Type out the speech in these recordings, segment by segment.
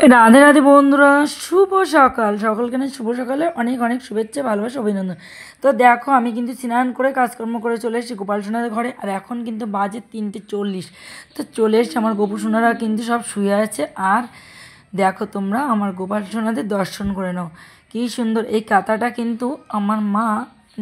রাধে রাধে বন্ধুরা, শুভ সকাল। সকলকে শুভ সকালে অনেক অনেক শুভেচ্ছা, ভালোবাসা, অভিনন্দন। তো দেখো, আমি কিন্তু স্নান করে কাজকর্ম করে চলে এসেছি গোপাল সোনাদের ঘরে। আর এখন কিন্তু বাজে 3:40। তো চলে এসেছি, আমার গোপু সোনারা কিন্তু সব শুয়ে আছে। আর দেখো, তোমরা আমার গোপাল সোনাদের দর্শন করে নাও। কী সুন্দর এই কাঁথাটা কিন্তু আমার মা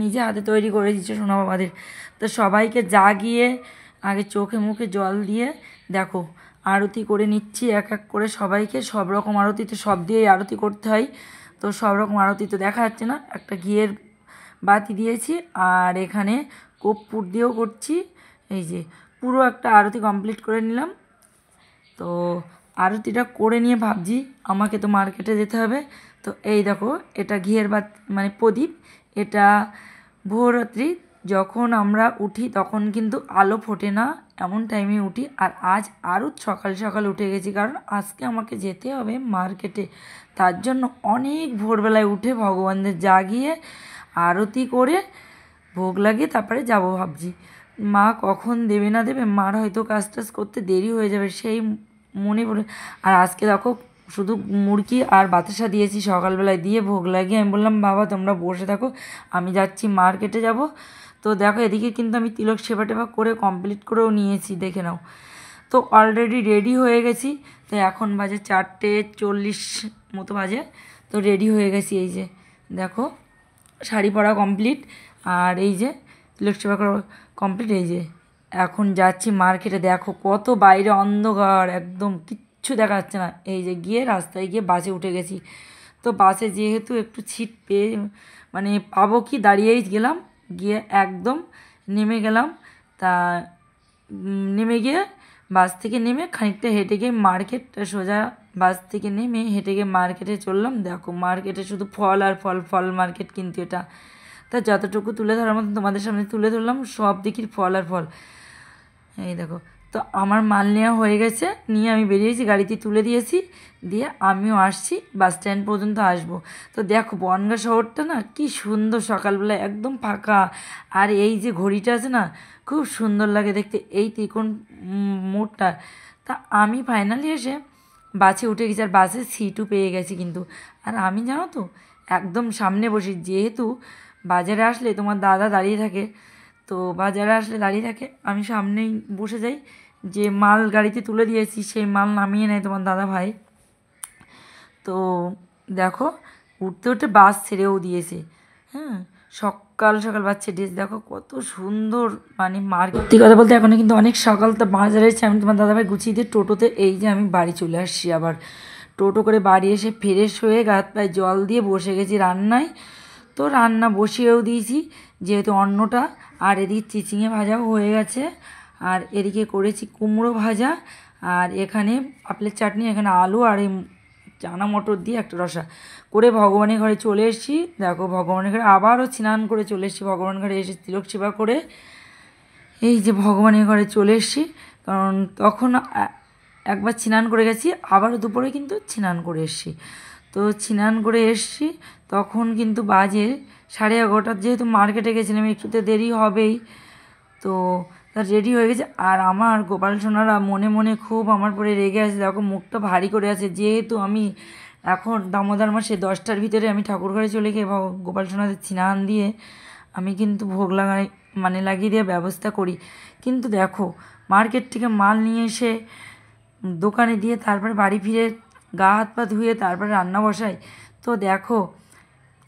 নিজে হাতে তৈরি করে দিচ্ছে সোনা বাবাদের। তো সবাইকে জাগিয়ে আগে চোখে মুখে জল দিয়ে দেখো আরতি করে নিচ্ছি এক এক করে সবাইকে। সব রকম আরতি তো সব দিয়েই আরতি করতে হয়, তো সব রকম আরতি তো দেখা যাচ্ছে না। একটা ঘিয়ের বাতি দিয়েছি আর এখানে কর্পূর দিয়েও করছি। এই যে পুরো একটা আরতি কমপ্লিট করে নিলাম। তো আরতিটা করে নিয়ে ভাবছি আমাকে তো মার্কেটে যেতে হবে। তো এই দেখো, এটা ঘিয়ের মানে প্রদীপ। এটা ভোররাত্রি যখন আমরা উঠি তখন কিন্তু আলো ফোটে না, এমন টাইমে উঠি। আর আজ আরও সকাল সকাল উঠে গেছি, কারণ আজকে আমাকে যেতে হবে মার্কেটে। তার জন্য অনেক ভোরবেলায় উঠে ভগবানদের জাগিয়ে আরতি করে ভোগ লাগিয়ে তারপরে যাব ভাবছি। মা কখন দেবে না দেবে, মার হয়তো কাজ টাজ করতে দেরি হয়ে যাবে, সেই মনে পড়ে। আর আজকে দেখো, শুধু মুরগি আর বাতাসা দিয়েছি সকালবেলায়, দিয়ে ভোগ লাগিয়ে আমি বললাম বাবা তোমরা বসে থাকো, আমি যাচ্ছি মার্কেটে যাব। তো দেখো, এদিকে কিন্তু আমি তিলক সেবা টেবা করে কমপ্লিট করেও নিয়েছি, দেখে নাও। তো অলরেডি রেডি হয়ে গেছি। তো এখন বাজে 4:40 মতো বাজে। তো রেডি হয়ে গেছি, এই যে দেখো শাড়ি পরা কমপ্লিট। আর এই যে তিলক সেবা করা কমপ্লিট। এই যে এখন যাচ্ছি মার্কেটে। দেখো কত বাইরে অন্ধকার, একদম কিচ্ছু দেখা যাচ্ছে না। এই যে গিয়ে রাস্তায় গিয়ে বাসে উঠে গেছি। তো বাসে যেহেতু একটু সিট পেয়ে মানে পাবো কি, দাঁড়িয়েই গেলাম, গিয়ে একদম নেমে গেলাম। তা নেমে গিয়ে বাস থেকে নেমে খানিকটা হেঁটে গিয়ে মার্কেটটা সোজা বাস থেকে নেমে হেঁটে গিয়ে মার্কেটে চললাম। দেখো মার্কেটে শুধু ফল আর ফল, ফল মার্কেট কিন্তু এটা। তা যতটুকু তুলে ধরার মতন তোমাদের সামনে তুলে ধরলাম, সব দিকের ফল আর ফল। এই দেখো, তো আমার মাল নেওয়া হয়ে গেছে, নিয়ে আমি বেরিয়েছি, গাড়িতে তুলে দিয়েছি, দিয়ে আমিও আসছি, বাস স্ট্যান্ড পর্যন্ত আসবো। তো দেখো বনগাঁ শহরটা না কি সুন্দর, সকালবেলা একদম ফাঁকা। আর এই যে ঘড়িটা আছে না, খুব সুন্দর লাগে দেখতে, এই ত্রিকোণ মোড়টা। তা আমি ফাইনালি এসে বাসে উঠে গেছি, আর বাসে সিটও পেয়ে গেছি কিন্তু। আর আমি জানো তো একদম সামনে বসি, যেহেতু বাজারে আসলে তোমার দাদা দাঁড়িয়ে থাকে, তো বাজারে আসলে দাঁড়িয়ে থাকে, আমি সামনেই বসে যাই। যে মাল গাড়িতে তুলে দিয়েছি সেই মাল নামিয়ে নেয় তোমার দাদা ভাই। তো দেখো উঠতে উঠতে বাস ছেড়েও দিয়েছে। হ্যাঁ, সকাল সকাল বাচ্চা ড্রেস দেখো কত সুন্দর, মানে মার্কেট কথা বলতে এখনও কিন্তু অনেক সকাল। তো বাজারে এসে আমি তোমার দাদাভাই গুছিয়ে দিয়ে টোটোতে এই যে আমি বাড়ি চলে আসছি। আবার টোটো করে বাড়ি এসে ফ্রেশ হয়ে গা পায়ে জল দিয়ে বসে গেছি রান্নায়। তো রান্না বসিয়েও দিয়েছি, যেহেতু অন্নটা। আর এদিকে চিচিঙে ভাজাও হয়ে গেছে। আর এদিকে করেছি কুমড়ো ভাজা। আর এখানে আপেলের চাটনি, এখানে আলু আর এই চানা মটর দিয়ে একটা রসা করে ভগবানের ঘরে চলে এসেছি। দেখো ভগবানের ঘরে আবারও স্নান করে চলে এসেছি। ভগবানের ঘরে এসে তিলক সেবা করে এই যে ভগবানের ঘরে চলে এসেছি। কারণ তখন একবার স্নান করে গেছি, আবারও দুপুরে কিন্তু স্নান করে এসেছি। তো স্নান করে এসেছি তখন কিন্তু বাজে 11:30। যেহেতু মার্কেটে গেছিলাম, একটুতে দেরি হবেই। তো তার রেডি হয়ে গেছে। আর আমার গোপাল সোনারা মনে মনে খুব আমার পরে রেগে আছে, দেখো মুখটা ভারী করে আছে। যেহেতু আমি এখন দামোদর মাসে 10টার ভিতরে আমি ঠাকুর ঘরে চলে গিয়ে গোপাল সোনাদের স্নান দিয়ে আমি কিন্তু ভোগ লাগাই, মানে লাগিয়ে দেওয়ার ব্যবস্থা করি। কিন্তু দেখো মার্কেট থেকে মাল নিয়ে এসে দোকানে দিয়ে তারপরে বাড়ি ফিরে গা হাত পা ধুয়ে তারপরে রান্না বসাই। তো দেখো,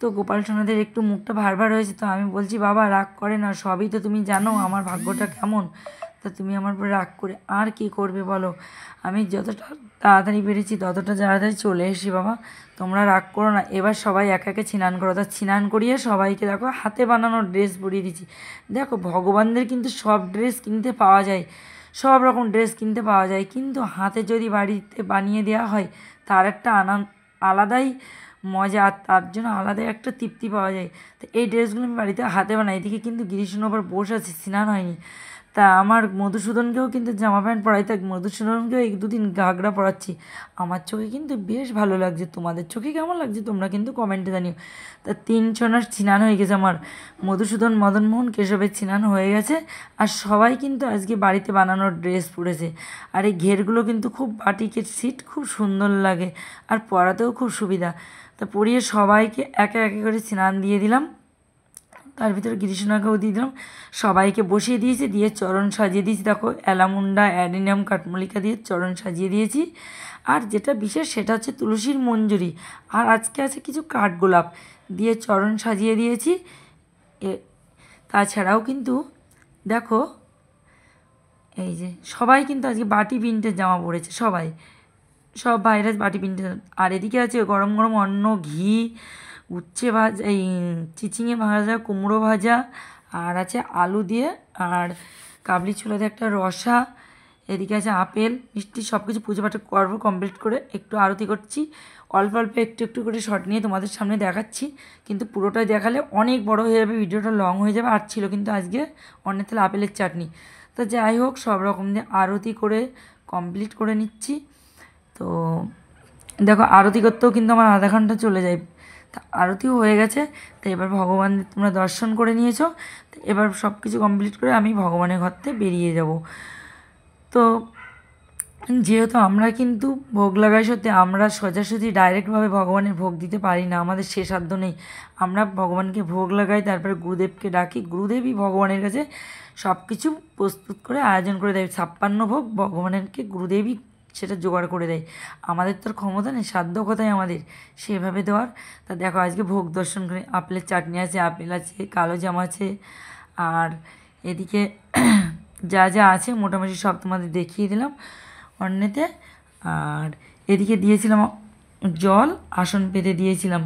তো গোপাল সোনাদের একটু মুখটা ভার ভার হয়েছে। তো আমি বলছি বাবা রাগ করে না, সবই তো তুমি জানো আমার ভাগ্যটা কেমন। তা তুমি আমার উপরে রাগ করে আর কি করবে বলো। আমি যতটা তাড়াতাড়ি পেরেছি ততটা তাড়াতাড়ি চলে এসেছি বাবা, তোমরা রাগ করো না। এবার সবাই একে একে স্নান করো। তা স্নান করিয়ে সবাইকে দেখো হাতে বানানো ড্রেস পরিয়ে দিচ্ছি। দেখো ভগবানদের কিন্তু সব ড্রেস কিনতে পাওয়া যায়, সব রকম ড্রেস কিনতে পাওয়া যায়, কিন্তু হাতে যদি বাড়িতে বানিয়ে দেওয়া হয় তার একটা আলাদাই মজা, আর তার জন্য আলাদাই একটা তৃপ্তি পাওয়া যায়। তো এই ড্রেসগুলো আমি বাড়িতে হাতে বানাই। এদিকে কিন্তু গ্রীষ্ম আবার বসে আছে, স্নান হয়নি। তা আমার মধুসূদনকেও কিন্তু জামা প্যান্ট পরাই, থাক মধুসূদনকেও এই দুদিন ঘাগরা পরাচ্ছি। আমার চোখে কিন্তু বেশ ভালো লাগছে, তোমাদের চোখে কেমন লাগছে তোমরা কিন্তু কমেন্টে জানিও। তা 3জনের স্নান হয়ে গেছে, আমার মধুসূদন, মদনমোহন, কেশবের স্নান হয়ে গেছে। আর সবাই কিন্তু আজকে বাড়িতে বানানোর ড্রেস পরেছে। আর এই ঘেরগুলো কিন্তু খুব বাটিকের সিট, খুব সুন্দর লাগে আর পরাতেও খুব সুবিধা। তা পরিয়ে সবাইকে একে একে করে স্নান দিয়ে দিলাম, তার ভিতরে গিরিশোনাকেও দিয়ে দিলাম, সবাইকে বসিয়ে দিয়েছি, দিয়ে চরণ সাজিয়ে দিয়েছি। দেখো অ্যালামুন্ডা, অ্যাডিনিয়াম, কাঠমল্লিকা দিয়ে চরণ সাজিয়ে দিয়েছি। আর যেটা বিশেষ সেটা হচ্ছে তুলসীর মঞ্জুরি, আর আজকে আছে কিছু কাঠগোলাপ দিয়ে চরণ সাজিয়ে দিয়েছি। তাছাড়াও কিন্তু দেখো এই যে সবাই কিন্তু আজকে বাটি প্রিন্টের জামা পরেছে, সব ভাইরাস বাটি প্রিন্টের। আর এদিকে আছে গরম গরম অন্ন, ঘি, উচ্ছে ভাজা, এই চিচিঙে ভাজা, কুমড়ো ভাজা, আর আছে আলু দিয়ে, আর কাবলি ছোলাতে একটা রসা। এদিকে আছে আপেল, মিষ্টি, সব কিছু পুজো পাঠ করবো কমপ্লিট করে একটু আরতি করছি। অল্প অল্প একটু একটু করে শর্ট নিয়ে তোমাদের সামনে দেখাচ্ছি, কিন্তু পুরোটাই দেখালে অনেক বড় হয়ে যাবে, ভিডিওটা লং হয়ে যাবে। আর ছিল কিন্তু আজকে অনেক তাহলে আপেলের চাটনি। তো যাই হোক, সব রকম দিয়ে আরতি করে কমপ্লিট করে নিচ্ছি। তো দেখো আরতি করতেও কিন্তু আমার আধা ঘন্টা চলে যায়। তা আরতিও হয়ে গেছে, তো এবার ভগবান তোমরা দর্শন করে নিয়েছো, তো এবার সব কিছু কমপ্লিট করে আমি ভগবানের ঘর থেকে বেরিয়ে যাব। তো যেহেতু আমরা কিন্তু ভোগ লাগাই, সত্যি আমরা সোজাসুজি ডাইরেক্টভাবে ভগবানের ভোগ দিতে পারি না, আমাদের সে সাধ্য নেই। আমরা ভগবানকে ভোগ লাগাই, তারপরে গুরুদেবকে ডাকি, গুরুদেবই ভগবানের কাছে সব কিছু প্রস্তুত করে আয়োজন করে দেয়। 56 ভোগ ভগবানেরকে গুরুদেবই সেটা জোগাড় করে দেয়, আমাদের তো আর ক্ষমতা নেই, সাধ্য কোথায় আমাদের সেভাবে দেওয়ার। তা দেখো আজকে ভোগ দর্শন করে আপেলের চাটনি আছে, আপেল আছে, কালো জাম আছে, আর এদিকে যা যা আছে মোটামুটি সব তোমাদের দেখিয়ে দিলাম অন্যেতে। আর এদিকে দিয়েছিলাম জল, আসন পেতে দিয়েছিলাম।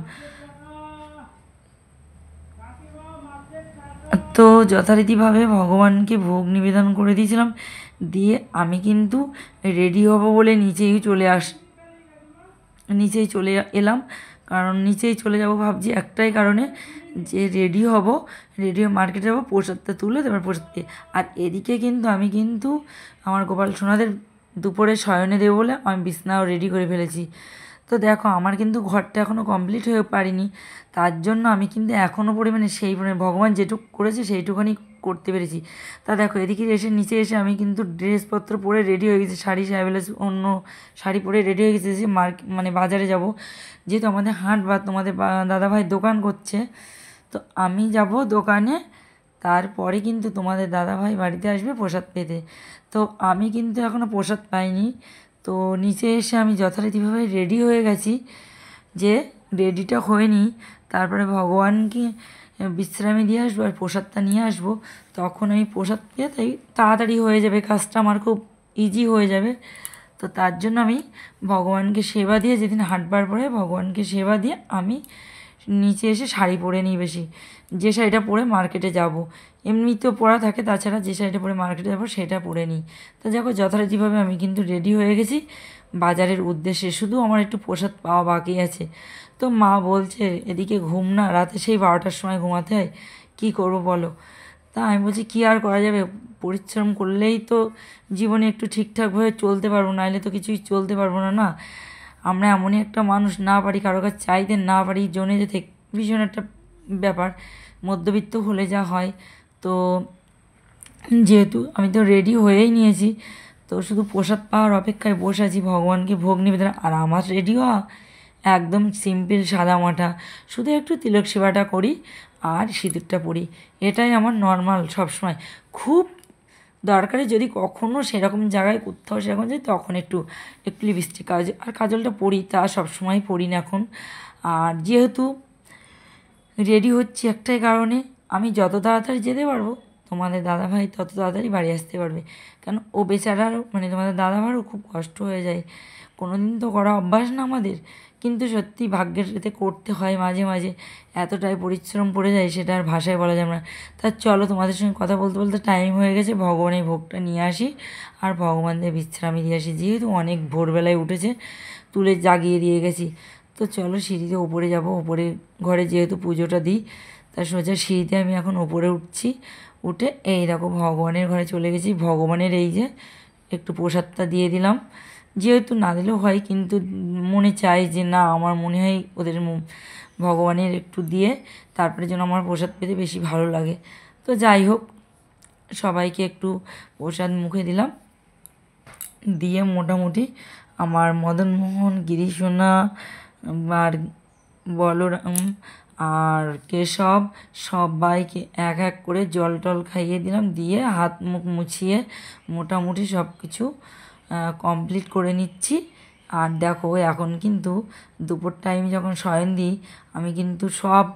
তো যথারীতিভাবে ভগবানকে ভোগ নিবেদন করে দিয়েছিলাম, দিয়ে আমি কিন্তু রেডি হব বলে নিচেই চলে এলাম। কারণ নিচেই চলে যাব ভাবছি একটাই কারণে, যে রেডি হয়ে মার্কেটে যাবো, প্রসাদটা তুলে তারপর প্রসাদ দিয়ে। আর এদিকে কিন্তু আমি কিন্তু আমার গোপাল সোনাদের দুপুরে শয়নে দেবো বলে আমি বিছনাও রেডি করে ফেলেছি। তো দেখো আমার কিন্তু ঘরটা এখনও কমপ্লিট হয়ে পারিনি, তার জন্য আমি কিন্তু এখনও পরিমাণে সেই পরিমাণে ভগবান যেটুকু করেছে সেইটুখানি করতে পেরেছি। তা দেখো এদিকে নিচে এসে আমি কিন্তু ড্রেসপত্র পরে রেডি হয়ে গেছি, শাড়ি সাহেবেলাস অন্য শাড়ি পরে রেডি হয়ে গেছি, যে মানে বাজারে যাব, যেহেতু আমাদের হাট বা তোমাদের দাদাভাই দোকান করছে, তো আমি যাব দোকানে। তারপরে কিন্তু তোমাদের দাদাভাই বাড়িতে আসবে প্রসাদ পেতে। তো আমি কিন্তু এখনও প্রসাদ পাইনি। তো নিচে এসে আমি যথারীতিভাবে রেডি হয়ে গেছি, যে রেডিটা হয়ে নিই, তারপরে ভগবানকে বিশ্রামে দিয়ে আসবো আর প্রসাদটা নিয়ে আসবো। তখন আমি প্রসাদ পেয়ে তাই তাড়াতাড়ি হয়ে যাবে, কাজটা আমার খুব ইজি হয়ে যাবে। তো তার জন্য আমি ভগবানকে সেবা দিয়ে, যেদিন হাঁটবার পরে ভগবানকে সেবা দিয়ে আমি নিচে এসে শাড়ি পরে নিই, বেশি যে শাড়িটা পরে মার্কেটে যাব, এমনিতেও পরা থাকে, তাছাড়া যে শাড়িটা পরে মার্কেটে যাবো সেটা পরে নিই। তো দেখো যথারীতিভাবে আমি কিন্তু রেডি হয়ে গেছি বাজারের উদ্দেশ্যে, শুধু আমার একটু প্রসাদ পাওয়া বাকি আছে। তো মা বলছে এদিকে ঘুম না, রাতে সেই 12টার সময় ঘুমাতে হয়, কী করবো বলো। তা আমি বলছি কী আর করা যাবে, পরিশ্রম করলেই তো জীবনে একটু ঠিকঠাকভাবে চলতে পারবো, নাহলে তো কিছুই চলতে পারবো না। না, আমরা এমনই একটা মানুষ, না পারি কারো কাছে চাইতে, না পারি জনে যেতে, ভীষণ একটা ব্যাপার, মধ্যবিত্ত হলে যা হয়। তো যেহেতু আমি তো রেডি হয়েই নিয়েছি, তো শুধু প্রসাদ পাওয়ার অপেক্ষায় বসে আছি, ভগবানকে ভোগ নিবেদন। আর আমার রেডি হওয়া একদম সিম্পল সাদা মাটা, শুধু একটু তিলক সেবাটা করি আর সিঁদুরটা পরি, এটাই আমার নর্মাল সবসময়। খুব দরকারি যদি কখনও সেরকম জায়গায় কোথাও সেরকম যাই, তখন একটু লিপস্টিক আর কাজলটা পরি, তা সবসময় পরি না এখন। আর যেহেতু রেডি হচ্ছি একটাই কারণে, আমি যত তাড়াতাড়ি যেতে পারবো তোমাদের দাদাভাই তত তাড়াতাড়ি বাড়ি আসতে পারবে। কারণ ও বেচারারও মানে তোমাদের দাদাভাইয়েরও খুব কষ্ট হয়ে যায়, কোনো দিন তো করা অভ্যাস না আমাদের, কিন্তু সত্যি ভাগ্যের সাথে করতে হয় মাঝে মাঝে, এতটাই পরিশ্রম পড়ে যায় সেটা আর ভাষায় বলা যাবে না। তা চলো তোমাদের সঙ্গে কথা বলতে বলতে টাইম হয়ে গেছে, ভগবানের ভোগটা নিয়ে আসি আর ভগবানদের বিশ্রামে দিয়ে আসি, যেহেতু অনেক ভোরবেলায় উঠেছে, তুলে জাগিয়ে দিয়ে গেছি। তো চলো সিঁড়িতে ওপরে যাব, ওপরে ঘরে যেহেতু পুজোটা দিই, তার সোজা সিঁড়িতে আমি এখন ওপরে উঠছি। উঠে এই দেখো ভগবানের ঘরে চলে গেছি। ভগবানের এই যে একটু প্রসাদটা দিয়ে দিলাম, যেহেতু না দিলেও হয়, কিন্তু মনে চাই যে না, আমার মনে হয় ওদের ভগবানের একটু দিয়ে তারপরে যেন আমার প্রসাদ পেতে বেশি ভালো লাগে। তো যাই হোক, সবাইকে একটু প্রসাদ মুখে দিলাম, দিয়ে মোটামুটি আমার মদনমোহন, গিরিশোনা আর বলরাম আর কেশব সবাইকে এক এক করে জল টল খাইয়ে দিলাম, দিয়ে হাত মুখ মুছিয়ে মোটামুটি সব কিছু কমপ্লিট করে নিচ্ছি। আর দেখো এখন কিন্তু দুপুর টাইম যখন শয়ন দিই, আমি কিন্তু সব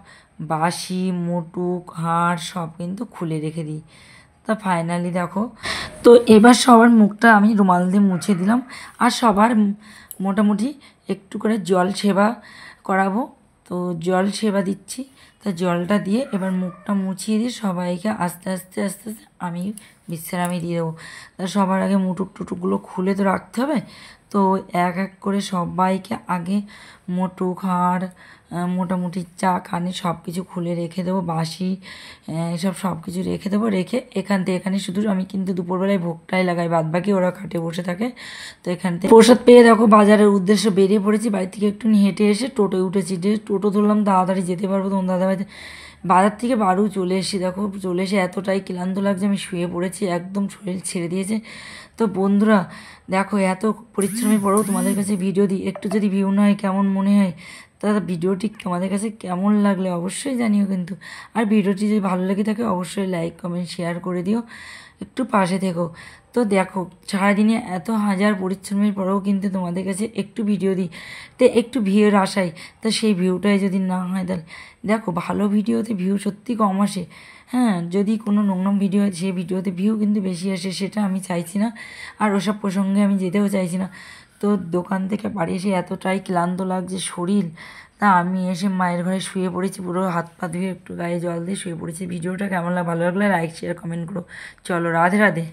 বাসি মুটুক হাড় সব কিন্তু খুলে রেখে দিই। তা ফাইনালি দেখো, তো এবার সবার মুখটা আমি রুমাল দিয়ে মুছে দিলাম, আর সবার মোটামুটি একটু করে জল সেবা করাবো। তো জল সেবা দিচ্ছি, তা জলটা দিয়ে এবার মুখটা মুছিয়ে দিয়ে সবাইকে আস্তে আস্তে আস্তে আস্তে আমি বিশ্রামে দিয়ে দেবো। তা সবার আগে মুটুক টুটুকগুলো খুলে তো রাখতে হবে। তো এক এক করে সবাইকে আগে মুটুক হাড় মোটামুটি চা কানে সব কিছু খুলে রেখে দেবো, বাসি এসব সব কিছু রেখে দেবো। রেখে এখান থেকে এখানে শুধু আমি কিন্তু দুপুরবেলায় ভোগটাই লাগাই, বাদ বাকি ওরা খাটে বসে থাকে। তো এখান থেকে প্রসাদ পেয়ে দেখো বাজারের উদ্দেশ্যে বেরিয়ে পড়েছি। বাড়ি থেকে একটু হেঁটে এসে টোটোয় উঠেছি, যে টোটো ধরলাম তাড়াতাড়ি যেতে পারবো। তখন দাদাভাই বাজার থেকে বাড়ু চলে এসেছি, দেখো চলে এসে এতটাই ক্লান্ত লাগছে, আমি শুয়ে পড়েছি, একদম শরীর ছেড়ে দিয়েছে। তো বন্ধুরা দেখো, এত পরিশ্রমের পরেও তোমাদের কাছে ভিডিও দিই, একটু যদি ভিউ না হয় কেমন মনে হয়। দাদা ভিডিওটি তোমাদের কাছে কেমন লাগলে অবশ্যই জানিও কিন্তু। আর ভিডিওটি যদি ভালো লেগে থাকে অবশ্যই লাইক কমেন্ট শেয়ার করে দিও, একটু পাশে থেকো। তো দেখো সারাদিনে এত হাজার পরিশ্রমের পরেও কিন্তু তোমাদের কাছে একটু ভিডিও দিই, তো একটু ভিউর আশায়। তো সেই ভিউটাই যদি না হয়, তাহলে দেখো ভালো ভিডিওতে ভিউ সত্যি কম আসে। হ্যাঁ, যদি কোনো নোংরাম ভিডিও হয় সেই ভিডিওতে ভিউ কিন্তু বেশি আসে, সেটা আমি চাইছি না, আর ওসব প্রসঙ্গে আমি যেতেও চাইছি না। তো দোকান থেকে বাড়ি এসে এতটাই ক্লান্ত লাগছে শরীর, তা আমি এসে মায়ের ঘরে শুয়ে পড়েছি, পুরো হাত পা ধুয়ে একটু গায়ে জল দিয়ে শুয়ে পড়েছি। ভিডিওটা কেমন লাগে, ভালো লাগলে লাইক শেয়ার কমেন্ট করো। চলো, রাধে রাধে।